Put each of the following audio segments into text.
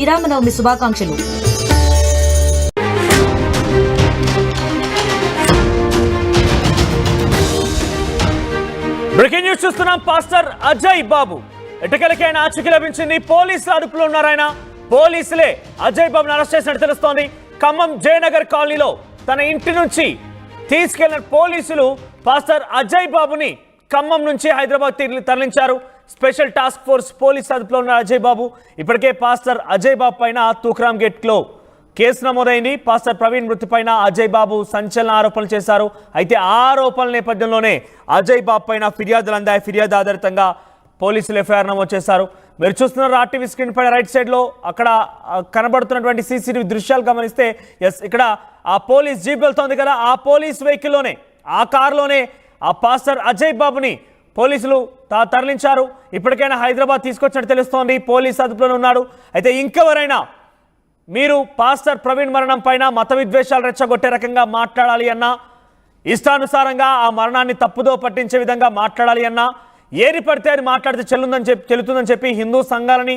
శ్రీరామనవమి శుభాకాంక్షలు. Breaking news చూస్తున్నాం. Pastor Ajay బాబు ఎటకెలకైన ఆచూకీ లభించింది. పోలీసుల అదుపులో ఉన్నారాయన. పోలీసులే అజయ్ బాబును అరెస్ట్ చేసినట్టు తెలుస్తోంది. ఖమ్మం జయనగర్ కాలనీలో తన ఇంటి నుంచి తీసుకెళ్లిన పోలీసులు పాస్టర్ అజయ్ బాబుని ఖమ్మం నుంచి హైదరాబాద్ తరలించారు. స్పెషల్ టాస్క్ ఫోర్స్ పోలీస్ అదుపులో ఉన్న అజయ్ బాబు. ఇప్పటికే పాస్టర్ అజయ్ బాబు పైన తూక్రామ్ గేట్లో కేసు నమోదైంది. పాస్టర్ ప్రవీణ్ మృతి పైన అజయ్ బాబు సంచలన ఆరోపణలు చేశారు. అయితే ఆ ఆరోపణల నేపథ్యంలోనే అజయ్ బాబు పైన ఫిర్యాదులు అందాయి. ఫిర్యాదు ఆధారితంగా పోలీసులు ఎఫ్ఐఆర్ నమోదు చేశారు. మీరు చూస్తున్నారు ఆర్టీవీ స్క్రీన్ పైన రైట్ సైడ్లో అక్కడ కనబడుతున్నటువంటి సీసీటీవీ దృశ్యాలు గమనిస్తే ఇక్కడ ఆ పోలీస్ జీప్ వెళ్తోంది కదా, ఆ పోలీస్ వెహికల్లోనే ఆ కారులోనే ఆ పాస్టర్ అజయ్ బాబుని పోలీసులు తరలించారు. ఇప్పటికైనా హైదరాబాద్ తీసుకొచ్చినట్టు తెలుస్తోంది. పోలీస్ అదుపులోనే ఉన్నాడు. అయితే ఇంకెవరైనా మీరు పాస్టర్ ప్రవీణ్ మరణం పైన మత విద్వేషాలు రెచ్చగొట్టే రకంగా మాట్లాడాలి అన్నా, ఇష్టానుసారంగా ఆ మరణాన్ని తప్పుదో పట్టించే విధంగా మాట్లాడాలి అన్నా, ఏది పడితే అది మాట్లాడితే చెల్లుతుందని చెప్పి హిందూ సంఘాలని,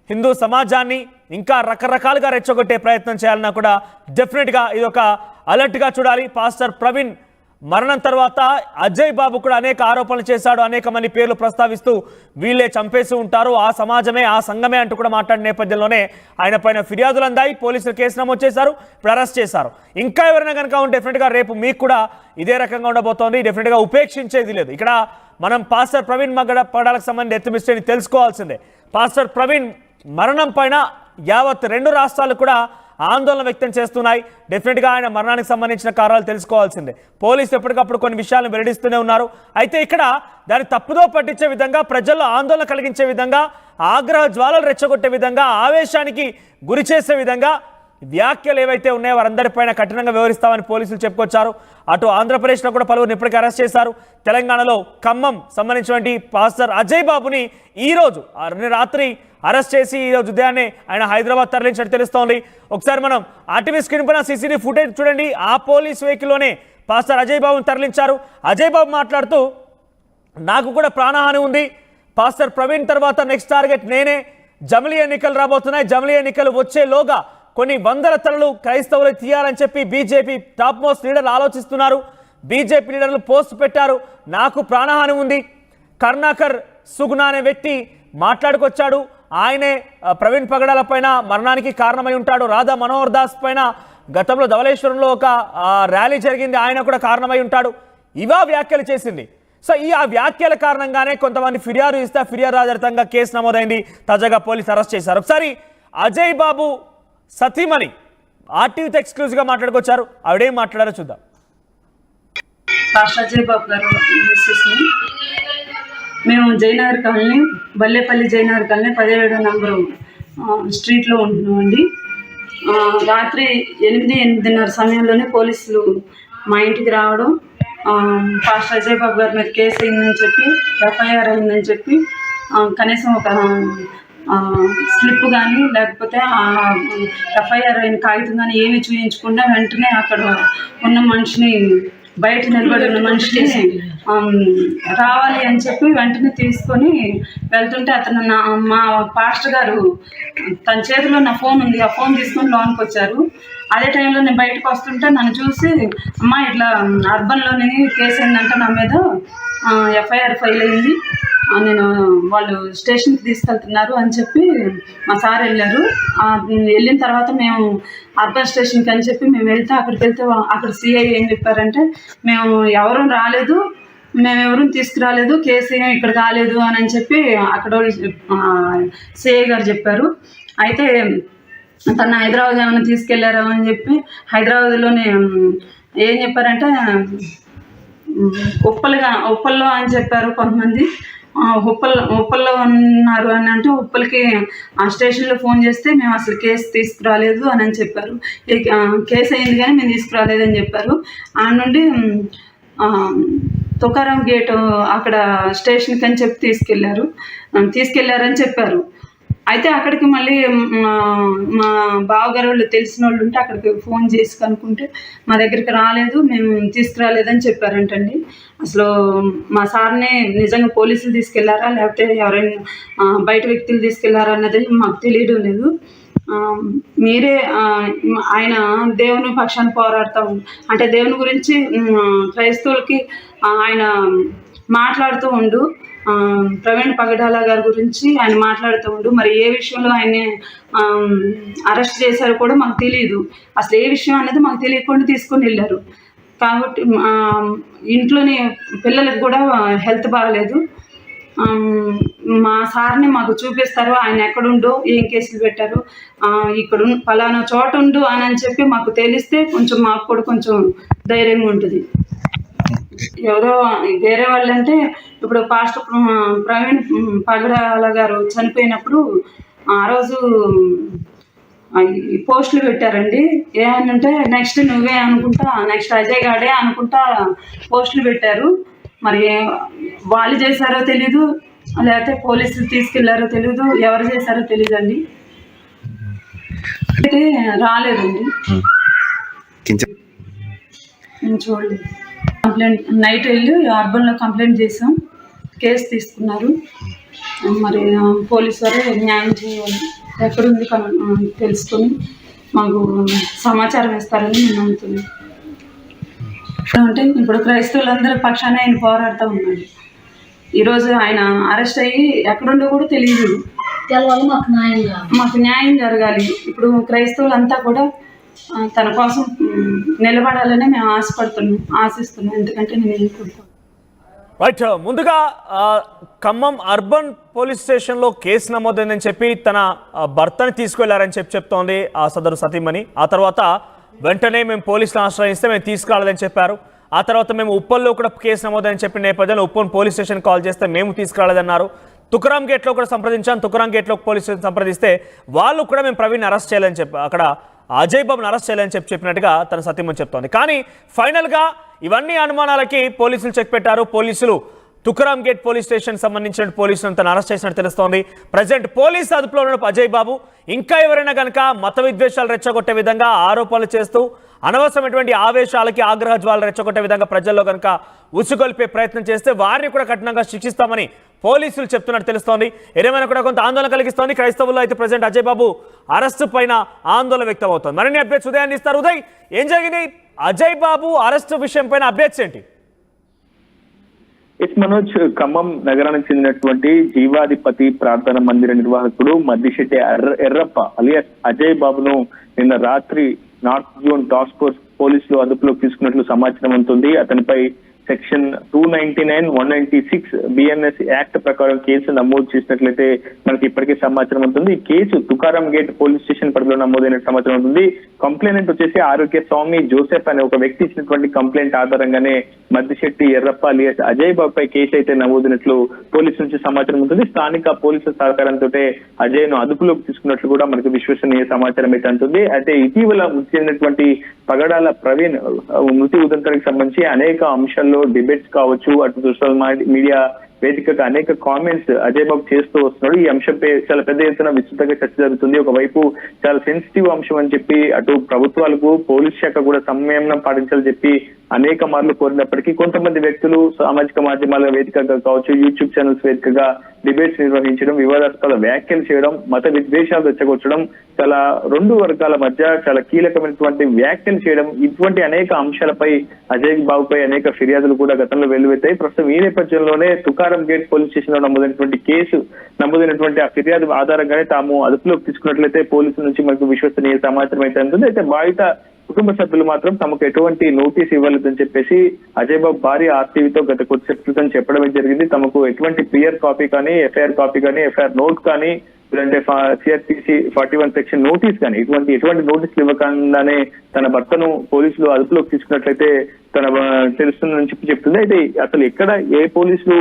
హిందూ సమాజాన్ని ఇంకా రకరకాలుగా రెచ్చగొట్టే ప్రయత్నం చేయాలన్నా కూడా డెఫినెట్గా ఇది ఒక అలర్ట్గా చూడాలి. పాస్టర్ ప్రవీణ్ మరణం తర్వాత అజయ్ బాబు కూడా అనేక ఆరోపణలు చేశాడు. అనేక మంది పేర్లు ప్రస్తావిస్తూ వీళ్ళే చంపేసి ఉంటారు, ఆ సమాజమే ఆ సంఘమే అంటూ కూడా మాట్లాడిన నేపథ్యంలోనే ఆయన పైన ఫిర్యాదులు అందాయి. పోలీసులు కేసు నమోదు చేశారు, ఇప్పుడు అరెస్ట్ చేశారు. ఇంకా ఎవరైనా కనుక డెఫినెట్గా రేపు మీకు కూడా ఇదే రకంగా ఉండబోతోంది. డెఫినెట్గా ఉపేక్షించేది లేదు. ఇక్కడ మనం పాస్టర్ ప్రవీణ్ పగడాలకు సంబంధించి డెత్ మిస్టరీని తెలుసుకోవాల్సిందే. పాస్టర్ ప్రవీణ్ మరణం పైన యావత్ 2 రాష్ట్రాలు కూడా ఆందోళన వ్యక్తం చేస్తున్నాయి. డెఫినెట్గా ఆయన మరణానికి సంబంధించిన కారణాలు తెలుసుకోవాల్సిందే. పోలీసులు ఎప్పటికప్పుడు కొన్ని విషయాలను వెల్లడిస్తూనే ఉన్నారు. అయితే ఇక్కడ దాన్ని తప్పుదో పట్టించే విధంగా, ప్రజల్లో ఆందోళన కలిగించే విధంగా, ఆగ్రహ జ్వాలలు రెచ్చగొట్టే విధంగా, ఆవేశానికి గురి చేసే విధంగా వ్యాఖ్యలు ఏవైతే ఉన్నాయో వారందరిపైన కఠినంగా వ్యవహరిస్తామని పోలీసులు చెప్పుకొచ్చారు. అటు ఆంధ్రప్రదేశ్లో కూడా పలువురిని ఇప్పటికీ అరెస్ట్ చేశారు. తెలంగాణలో ఖమ్మం సంబంధించినటువంటి పాస్టర్ అజయ్ బాబుని ఈరోజు రాత్రి అరెస్ట్ చేసి ఈరోజు ఉదయాన్నే ఆయన హైదరాబాద్ తరలించినట్టు తెలుస్తోంది. ఒకసారి మనం ఆర్టీవీ స్క్రీన్ పైన సీసీటీవీ ఫుటేజ్ చూడండి. ఆ పోలీస్ వెహికల్లోనే పాస్టర్ అజయ్ బాబుని తరలించారు. అజయ్ బాబు మాట్లాడుతూ, నాకు కూడా ప్రాణహాని ఉంది, పాస్టర్ ప్రవీణ్ తర్వాత నెక్స్ట్ టార్గెట్ నేనే. జమిలీ ఎన్నికలు రాబోతున్నాయి. జమిలీ ఎన్నికలు వచ్చేలోగా కొన్ని వందల తలలు క్రైస్తవులు తీయాలని చెప్పి బీజేపీ టాప్ మోస్ట్ లీడర్లు ఆలోచిస్తున్నారు. బీజేపీ లీడర్లు పోస్ట్ పెట్టారు, నాకు ప్రాణహాని ఉంది. కరుణాకర్ సుగుణ అనే వ్యక్తి మాట్లాడుకొచ్చాడు, ఆయనే ప్రవీణ్ పగడాల పైన మరణానికి కారణమై ఉంటాడు. రాధా మనోహర్ దాస్ పైన గతంలో ధవళేశ్వరంలో ఒక ర్యాలీ జరిగింది, ఆయన కూడా కారణమై ఉంటాడు. ఇవా వ్యాఖ్యలు చేసింది. సో ఆ వ్యాఖ్యల కారణంగానే కొంతమంది ఫిర్యాదు ఇస్తే ఫిర్యాదు ఆధారితంగా కేసు నమోదైంది. తాజాగా పోలీసు అరెస్ట్ చేశారు. ఒకసారి అజయ్ బాబు సతీమణి ఆర్టీవీతో ఎక్స్క్లూజివ్గా మాట్లాడుకొచ్చారు. ఆవిడేం మాట్లాడారో చూద్దాం. అజయ్ బాబు గారు మేము జయనగర్ కాలనీ, బల్లేపల్లి జయనగర్ కాలనీ 17వ నంబరు స్ట్రీట్లో ఉంటున్నామండి. రాత్రి 8:30 సమయంలోనే పోలీసులు మా ఇంటికి రావడం, పాస్టర్ అజయ్ బాబు గారి మీద కేసు అయిందని చెప్పి, ఎఫ్ఐఆర్ అయిందని చెప్పి, కనీసం ఒక స్లిప్ కానీ లేకపోతే ఎఫ్ఐఆర్ అయిన కాగితం కానీ ఏమి చూపించకుండా వెంటనే అక్కడ ఉన్న మనిషిని, బయట నిలబడి ఉన్న మనిషిని రావాలి అని చెప్పి వెంటనే తీసుకొని వెళ్తుంటే అతను మా పాస్టర్ గారు తన చేతిలో నా ఫోన్ ఉంది, ఆ ఫోన్ తీసుకొని లోనికి వచ్చారు. అదే టైంలో నేను బయటకు వస్తుంటే నన్ను చూసి, అమ్మ ఇట్లా అర్బన్లోని కేసు అయిందంటే నా మీద ఎఫ్ఐఆర్ ఫైల్ అయింది, నేను వాళ్ళు స్టేషన్కి తీసుకెళ్తున్నారు అని చెప్పి మా సార్ వెళ్ళారు. వెళ్ళిన తర్వాత మేము అర్బన్ స్టేషన్కి అని చెప్పి మేము వెళ్తే అక్కడ సిఐ ఏం చెప్పారంటే, మేము ఎవరూ రాలేదు, మేమెవరూ తీసుకురాలేదు, కేసు ఏం ఇక్కడ కాలేదు అని చెప్పి అక్కడ సిఐ గారు చెప్పారు. అయితే తను హైదరాబాద్ ఏమైనా తీసుకెళ్లారా అని చెప్పి, హైదరాబాద్లోనే ఏం చెప్పారంటే ఉప్పల్లో అని చెప్పారు కొంతమంది. ఉప్పల్లో ఉన్నారు అని అంటే, ఉప్పలకి ఆ స్టేషన్లో ఫోన్ చేస్తే మేము అసలు కేసు తీసుకురాలేదు అని చెప్పారు. కేసు అయింది కానీ మేము తీసుకురాలేదని చెప్పారు. ఆ నుండి తుకారాం గేటు అక్కడ స్టేషన్కి అని చెప్పి తీసుకెళ్లారని చెప్పారు. అయితే అక్కడికి మళ్ళీ మా బావగారు వాళ్ళు తెలిసిన వాళ్ళు ఉంటే అక్కడికి ఫోన్ చేసి కనుక్కుంటే మా దగ్గరికి రాలేదు, మేము తీసుకురాలేదని చెప్పారంటండి. అసలు మా సార్ని నిజంగా పోలీసులు తీసుకెళ్లారా లేకపోతే ఎవరైనా బయట వ్యక్తులు తీసుకెళ్లారా అన్నది మాకు తెలియడం లేదు. మీరే ఆయన దేవుని పక్షాన్ని పోరాడతాం అంటే దేవుని గురించి క్రైస్తవులకి ఆయన మాట్లాడుతూ ఉండు. ప్రవీణ్ పగడాల గారి గురించి ఆయన మాట్లాడుతూ ఉండు. మరి ఏ విషయంలో ఆయన్ని అరెస్ట్ చేశారో కూడా మాకు తెలియదు. అసలు ఏ విషయం అనేది మాకు తెలియకుండా తీసుకొని వెళ్ళారు. కాబట్టి ఇంట్లోని పిల్లలకు కూడా హెల్త్ బాగలేదు. మా సార్ని మాకు చూపిస్తారు, ఆయన ఎక్కడుండో ఏం కేసులు పెట్టారు, ఇక్కడ పలానా చోట ఉండు అని చెప్పి మాకు తెలిస్తే కొంచెం మాకు కూడా కొంచెం ధైర్యంగా ఉంటుంది. ఎవరో వేరే వాళ్ళంటే ఇప్పుడు పాస్టర్ ప్రవీణ్ పగడాల గారు చనిపోయినప్పుడు ఆ రోజు పోస్టులు పెట్టారండి. ఏమనంటే నెక్స్ట్ నువ్వే అనుకుంటా, నెక్స్ట్ అజయ్ గాడే అనుకుంటా పోస్టులు పెట్టారు. మరి వాళ్ళు చేశారో తెలీదు, లేకపోతే పోలీసులు తీసుకెళ్లారో తెలీదు, ఎవరు చేశారో తెలీదండి. అయితే రాలేదండి, నేను చూడలేదు. కంప్లైంట్ నైట్ వెళ్ళి అర్బన్లో కంప్లైంట్ చేసాం, కేసు తీసుకున్నారు. మరి పోలీసు వారు న్యాయం చేయాలి, ఎక్కడుంది తెలుసుకొని మాకు సమాచారం ఇస్తారని నేను నమ్ముతున్నాను. అంటే ఇప్పుడు క్రైస్తవులందరి పక్షాన ఆయన పోరాడుతూ ఉన్నాడు. ఈరోజు ఆయన అరెస్ట్ అయ్యి ఎక్కడుండో కూడా తెలియదు. మాకు న్యాయం జరగాలి. ఇప్పుడు క్రైస్తవులంతా కూడా తన కోసం నిలబడాలని మేము ఆశిస్తున్నాం. ఎందుకంటే నేను ఎన్నుకుంటాను. రైట్, ముందుగా ఖమ్మం అర్బన్ పోలీస్ స్టేషన్లో కేసు నమోదైందని చెప్పి తన భర్తని తీసుకెళ్లారని చెప్తోంది ఆ సదరు సతీమణి. ఆ తర్వాత వెంటనే మేము పోలీసులను ఆశ్రయిస్తే మేము తీసుకురాలేదని చెప్పారు. ఆ తర్వాత మేము ఉప్పల్లో కూడా కేసు నమోదని చెప్పిన నేపథ్యంలో ఉప్పల్ పోలీస్ స్టేషన్ కాల్ చేస్తే మేము తీసుకురాలేదన్నారు. తుకారాం గేట్లో కూడా సంప్రదించాను. తుకారాం గేట్లో పోలీస్ స్టేషన్ సంప్రదిస్తే వాళ్ళు కూడా మేము ప్రవీణ్ అరెస్ట్ చేయాలని చెప్పి, అక్కడ అజయ్ బాబుని అరెస్ట్ చేయాలని చెప్పినట్టుగా తన సతీమణి చెప్తోంది. కానీ ఫైనల్గా ఇవన్నీ అనుమానాలకి పోలీసులు చెక్ పెట్టారు. పోలీసులు తుకారాం గేట్ పోలీస్ స్టేషన్ సంబంధించిన పోలీసులను తను అరెస్ట్ చేసినట్టు తెలుస్తోంది. ప్రజెంట్ పోలీసు అదుపులో ఉన్న అజయ్ బాబు ఇంకా ఎవరైనా కనుక మత విద్వేషాలు రెచ్చగొట్టే విధంగా ఆరోపణలు చేస్తూ అనవసరమైనటువంటి ఆవేశాలకి ఆగ్రహ జ్వాలు రెచ్చగొట్టే విధంగా ప్రజల్లో కనుక ఉసుగొల్పే ప్రయత్నం చేస్తే వారిని కూడా కఠినంగా శిక్షిస్తామని పోలీసులు చెప్తున్నట్టు తెలుస్తోంది. ఏదేమైనా కూడా కొంత ఆందోళన కలిగిస్తోంది. క్రైస్తవుల్లో అయితే ప్రజెంట్ అజయ్ బాబు అరెస్టు పైన ఆందోళన వ్యక్తం అవుతోంది. మరిన్ని అప్డేట్స్ ఉదయాన్ని ఇస్తారు. ఉదయ్, ఏం జరిగింది? అజయ్ బాబు అరెస్టు విషయం పైన అప్డేట్స్ ఏంటి? మనోజ్, ఖమ్మం నగరానికి చెందినటువంటి జీవాధిపతి ప్రార్థన మందిర నిర్వాహకుడు మద్దిశెట్టి ఎర్రప్ప అలియాస్ అజయ్ బాబును నిన్న రాత్రి నార్త్ జోన్ టాస్క్ ఫోర్స్ పోలీసులు అదుపులోకి తీసుకున్నట్లు సమాచారం ఉంటుంది. అతనిపై సెక్షన్ 299, 196 బిఎన్ఎస్ యాక్ట్ ప్రకారం కేసు నమోదు చేసినట్లయితే మనకి ఇప్పటికే సమాచారం ఉంటుంది. ఈ case Tukaram gate police station పరిధిలో నమోదైన సమాచారం ఉంటుంది. కంప్లైంట్ వచ్చేసి ఆరోగ్య స్వామి జోసెఫ్ అనే ఒక వ్యక్తి ఇచ్చినటువంటి కంప్లైంట్ ఆధారంగానే మద్దిశెట్టి ఎర్రప్ప అలియాస్ అజయ్ బాబుపై కేసు అయితే నమోదైనట్లు పోలీసు నుంచి సమాచారం ఉంటుంది. స్థానిక పోలీసుల సహకారంతో అజయ్ ను అదుపులోకి తీసుకున్నట్లు కూడా మనకు విశ్వసనీయ సమాచారం అయితే అంటుంది. అయితే ఇటీవల మృతి చెందినటువంటి పగడాల ప్రవీణ్ మృతి ఉదంతానికి సంబంధించి అనేక అంశాల్లో డిబేట్స్ కావచ్చు, అటు సోషల్ మీడియా వేదికగా అనేక కామెంట్స్ అజయ్ బాబు చేస్తూ వస్తున్నాడు. ఈ అంశంపై చాలా పెద్ద ఎత్తున విస్తృతంగా చర్చ జరుగుతుంది. ఒకవైపు చాలా సెన్సిటివ్ అంశం అని చెప్పి అటు ప్రభుత్వాలకు పోలీస్ శాఖ కూడా సంయమనం పాటించాలని చెప్పి అనేక మార్లు కోరినప్పటికీ కొంతమంది వ్యక్తులు సామాజిక మాధ్యమాల వేదికగా కావచ్చు, యూట్యూబ్ ఛానల్స్ వేదికగా డిబేట్స్ నిర్వహించడం, వివాదాస్పద వ్యాఖ్యలు చేయడం, మత విద్వేషాలు రెచ్చగొట్టడం, చాలా రెండు వర్గాల మధ్య చాలా కీలకమైనటువంటి వ్యాఖ్యలు చేయడం, ఇటువంటి అనేక అంశాలపై అజయ్ బాబుపై అనేక ఫిర్యాదులు కూడా గతంలో వెల్లువెత్తాయి. ప్రస్తుతం ఈ నేపథ్యంలోనే తుకారాం గేట్ పోలీస్ స్టేషన్ లో నమోదైనటువంటి ఆ ఫిర్యాదు ఆధారంగానే తాము అదుపులోకి తీసుకున్నట్లయితే పోలీసుల నుంచి మనకు విశ్వసనీయ సమాచారం అయితే ఉంటుంది. అయితే బాధిత కుటుంబ సభ్యులు మాత్రం తమకు ఎటువంటి నోటీస్ ఇవ్వలేదని చెప్పేసి అజయ్ బాబు భార్య ఆర్టీవీతో గత కొద్దిసేపు క్రితం చెప్పడమే జరిగింది. తమకు ఎటువంటి పిఆర్ కాపీ కానీ, ఎఫ్ఐఆర్ కాపీ కానీ, ఎఫ్ఐఆర్ నోట్ కానీ, లేదంటే సిఆర్పిసి 41 సెక్షన్ నోటీస్ కానీ ఎటువంటి నోటీసులు ఇవ్వకుండానే తన భర్తను పోలీసులు అదుపులోకి తీసుకున్నట్లయితే తెలుస్తుందని చెప్తుంది. అయితే అసలు ఎక్కడ ఏ పోలీసులు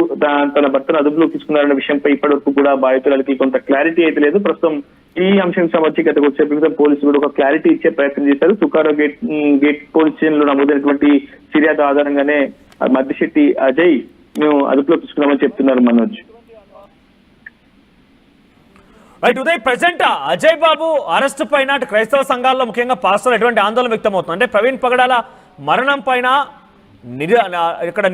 తన భర్తను అదుపులోకి తీసుకున్నారన్న విషయంపై ఇప్పటివరకు కూడా బాధితులకి కొంత క్లారిటీ అయితే లేదు. ప్రస్తుతం ఈ అంశం సంబంధించి గత కొద్దిసేపు క్రితం పోలీసులు కూడా ఒక క్లారిటీ ఇచ్చే ప్రయత్నం చేశారు. తుకారాం గేట్ పోలీస్ స్టేషన్ లో నమోదైనటువంటి ఫిర్యాదు ఆధారంగానే మద్దిశెట్టి అజయ్ మేము అదుపులోకి తీసుకున్నామని చెప్తున్నారు మనోజ్. రైట్ ఉదయ్, ప్రెసెంట్ అజయ్ బాబు అరెస్ట్ పైన క్రైస్తవ సంఘాల్లో ముఖ్యంగా పాస్టర్లు ఎటువంటి ఆందోళన వ్యక్తమవుతుంది? అంటే ప్రవీణ్ పగడాల మరణం పైన ఇక్కడ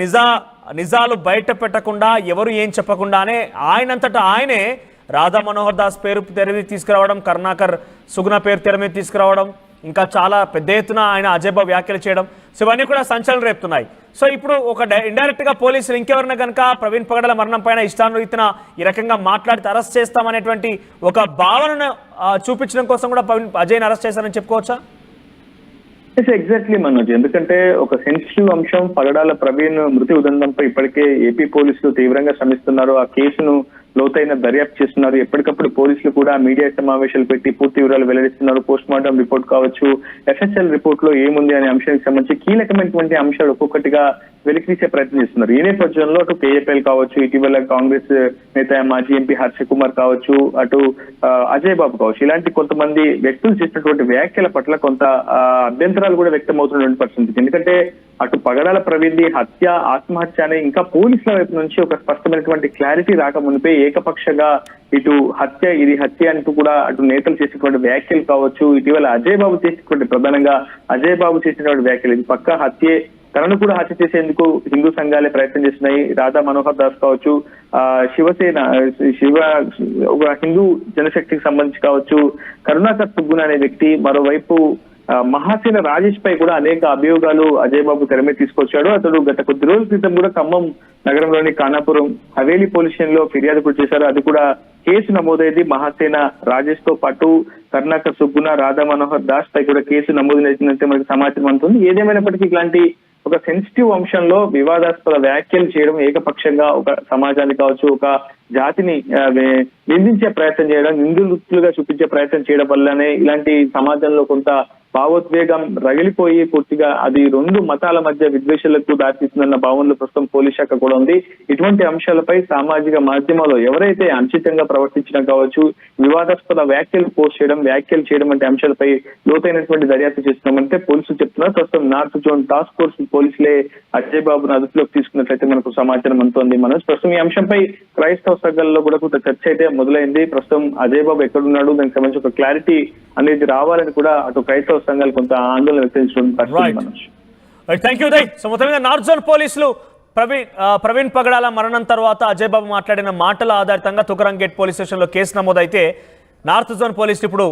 నిజాలు బయట పెట్టకుండా ఎవరు ఏం చెప్పకుండానే ఆయనంతటా ఆయనే రాధా మనోహర్ దాస్ పేరు తెర మీద తీసుకురావడం, కరుణాకర్ సుగుణ పేరు తెర మీద తీసుకురావడం, ఇంకా చాలా పెద్ద ఎత్తున ఆయన అజయ్ బాబు వ్యాఖ్యలు చేయడం, సో ఇవన్నీ కూడా సంచలనం రేపుతున్నాయి. సో ఇప్పుడు ఒక ఇండైరెక్ట్ గా పోలీసులు ఇంకెవరైనా కనుక ప్రవీణ్ పగడాల మరణం పైన ఇష్టానురీతిన ఈ రకంగా మాట్లాడితే అరెస్ట్ చేస్తామనేటువంటి ఒక భావనను చూపించడం కోసం కూడా అజయ్ని అరెస్ట్ చేశారని చెప్పుకోవచ్చా? ఎగ్జాక్ట్లీ మనోజ్, ఎందుకంటే ఒక సెన్సిటివ్ అంశం పగడాల ప్రవీణ్ మృతి ఉదంతంపై ఇప్పటికే ఏపీ పోలీసులు తీవ్రంగా శ్రమిస్తున్నారు. ఆ కేసును లోతైన దర్యాప్తు చేస్తున్నారు. ఎప్పటికప్పుడు పోలీసులు కూడా మీడియా సమావేశాలు పెట్టి పూర్తి వివరాలు వెల్లడిస్తున్నారు. పోస్ట్ మార్టం రిపోర్ట్ కావచ్చు, ఎఫ్ఎస్ఎల్ రిపోర్ట్ లో ఏముంది అనే అంశానికి సంబంధించి కీలకమైనటువంటి అంశాలు ఒక్కొక్కటిగా వెలికితీసే ప్రయత్నం చేస్తున్నారు. ఈ నేపథ్యంలో అటు కేఏపీఎల్ కావచ్చు, ఇటీవల కాంగ్రెస్ నేత మాజీ ఎంపీ హర్ష కుమార్ కావచ్చు, అటు అజయ్ బాబు కావచ్చు, ఇలాంటి కొంతమంది వ్యక్తులు చేసినటువంటి వ్యాఖ్యల పట్ల కొంత అభ్యంతరాలు కూడా వ్యక్తం అవుతున్నటువంటి పరిస్థితి. ఎందుకంటే అటు పగడాల ప్రవీణ్ హత్య, ఆత్మహత్య అనే ఇంకా పోలీసుల వైపు నుంచి ఒక స్పష్టమైనటువంటి క్లారిటీ రాకమునిపే ఏకపక్షంగా ఇటు హత్య, ఇది హత్య అంటూ కూడా అటు నేతలు చేసినటువంటి వ్యాఖ్యలు కావచ్చు, ఇటీవల అజయ్ బాబు చేసినటువంటి ప్రధానంగా అజయ్ బాబు చేసినటువంటి వ్యాఖ్యలు ఇది పక్కా హత్యే, తనను కూడా హత్య చేసేందుకు హిందూ సంఘాలే ప్రయత్నం చేస్తున్నాయి. రాధా మనోహర్ దాస్ కావచ్చు, శివసేన ఒక హిందూ జనశక్తికి సంబంధించి కావచ్చు, కరుణాకర్ సుగ్గున అనే వ్యక్తి, మరోవైపు మహాసేన రాజేష్ పై కూడా అనేక అభియోగాలు అజయ్ బాబు తెర మీద తీసుకొచ్చాడు. అతడు గత కొద్ది రోజుల క్రితం కూడా ఖమ్మం నగరంలోని ఖానాపురం హవేలీ పోలీస్ స్టేషన్ లో ఫిర్యాదు కూడా చేశారు. అది కూడా కేసు నమోదైంది. మహాసేన రాజేష్ తో పాటు కరుణాకర్ సుగ్గున, రాధా మనోహర్ దాస్ పై కూడా కేసు నమోదైందంటే మనకి సమాచారం అందుతుంది. ఏదేమైనప్పటికీ ఇట్లాంటి ఒక సెన్సిటివ్ అంశంలో వివాదాస్పద వ్యాఖ్యలు చేయడం, ఏకపక్షంగా ఒక సమాజాన్ని కావచ్చు, ఒక జాతిని నిందించే ప్రయత్నం చేయడం, నిందితులుగా చూపించే ప్రయత్నం చేయడం వల్లనే ఇలాంటి సమాజంలో కొంత భావోద్వేగం రగిలిపోయి పూర్తిగా అది రెండు మతాల మధ్య విద్వేషాలకు దారితీస్తుందన్న భావనలో ప్రస్తుతం పోలీస్ శాఖ కూడా ఉంది. ఇటువంటి అంశాలపై సామాజిక మాధ్యమాల్లో ఎవరైతే అనుచితంగా ప్రవర్తించినా కావచ్చు, వివాదాస్పద వ్యాఖ్యలు చేయడం వంటి అంశాలపై లోతైనటువంటి దర్యాప్తు చేస్తున్నామంటే పోలీసులు చెప్తున్నారు. ప్రస్తుతం నార్త్ జోన్ టాస్క్ ఫోర్స్ పోలీసులే అజయ్ బాబును అదుపులోకి తీసుకున్నట్లయితే మనకు సమాచారం అందుతోంది. మనోజ్, ప్రస్తుతం ఈ అంశంపై క్రైస్తవ సంఘాలలో కూడా కొంత చర్చ అయితే మొదలైంది. ప్రస్తుతం అజయ్ బాబు ఎక్కడున్నాడు, దానికి సంబంధించి ఒక క్లారిటీ అనేది రావాలని కూడా అటు క్రైస్తవ సంఘాలు కొంత ఆందోళన వ్యక్తం థ్యాంక్ యూ ఉదయ్. సో మొత్తం మీద నార్త్ జోన్ పోలీసులు ప్రవీణ్ పగడాల మరణం తర్వాత అజయ్ బాబు మాట్లాడిన మాటల ఆధారితంగా తుకరం గేట్ పోలీస్ స్టేషన్ లో కేసు నమోదైతే నార్త్ జోన్ పోలీసులు ఇప్పుడు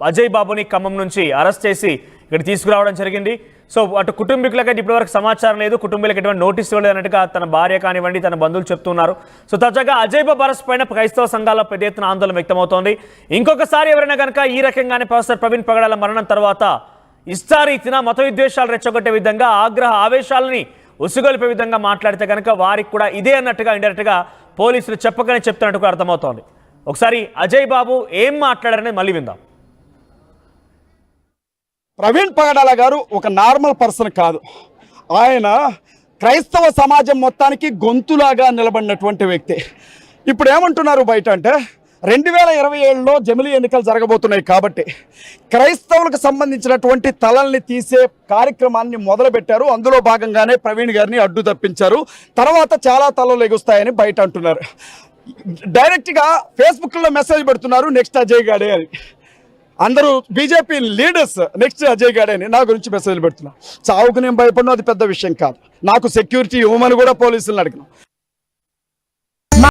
అజయ్ బాబుని ఖమ్మం నుంచి అరెస్ట్ చేసి ఇక్కడ తీసుకురావడం జరిగింది. సో అటు కుటుంబీకులకైతే ఇప్పటివరకు సమాచారం లేదు, కుటుంబీలకు ఎటువంటి నోటీస్ ఇవ్వలేదు అన్నట్టుగా తన భార్య కానివ్వండి, తన బంధువులు చెప్తున్నారు. సో తాజాగా అజయ్ బాబు అరెస్ట్ పైన క్రైస్తవ సంఘాల్లో పెద్ద ఎత్తున ఆందోళన వ్యక్తమవుతోంది. ఇంకొకసారి ఎవరైనా కనుక ఈ రకంగానే ప్రొఫెసర్ ప్రవీణ్ పగడాల మరణం తర్వాత ఇష్టారీతిన మత విద్వేషాలు రెచ్చగొట్టే విధంగా, ఆగ్రహ ఆవేశాలని ఉసుగొలిపే విధంగా మాట్లాడితే కనుక వారికి కూడా ఇదే అన్నట్టుగా ఇండైరెక్ట్ గా పోలీసులు చెప్పకనే చెప్తున్నట్టుగా అర్థమవుతోంది. ఒకసారి అజయ్ బాబు ఏం మాట్లాడారనేది మళ్ళీ విందాం. ప్రవీణ్ పగడాల గారు ఒక నార్మల్ పర్సన్ కాదు. ఆయన క్రైస్తవ సమాజం మొత్తానికి గొంతులాగా నిలబడినటువంటి వ్యక్తి. ఇప్పుడు ఏమంటున్నారు బయట అంటే 2027లో జమిలీ ఎన్నికలు జరగబోతున్నాయి కాబట్టి క్రైస్తవులకు సంబంధించినటువంటి తలల్ని తీసే కార్యక్రమాన్ని మొదలుపెట్టారు. అందులో భాగంగానే ప్రవీణ్ గారిని అడ్డు తప్పించారు. తర్వాత చాలా తలలు ఎగుస్తాయని బయట అంటున్నారు. డైరెక్ట్గా ఫేస్బుక్లో మెసేజ్ పెడుతున్నారు, నెక్స్ట్ అజయ్ గాడే అని. అందరూ బీజేపీ లీడర్స్ నెక్స్ట్ అజయ్ గాడే అని నా గురించి మెసేజ్లు పెడుతున్నా. చావుకు నేను భయపడినా అది పెద్ద విషయం కాదు. నాకు సెక్యూరిటీ ఇవ్వమని కూడా పోలీసులను అడిగినాం.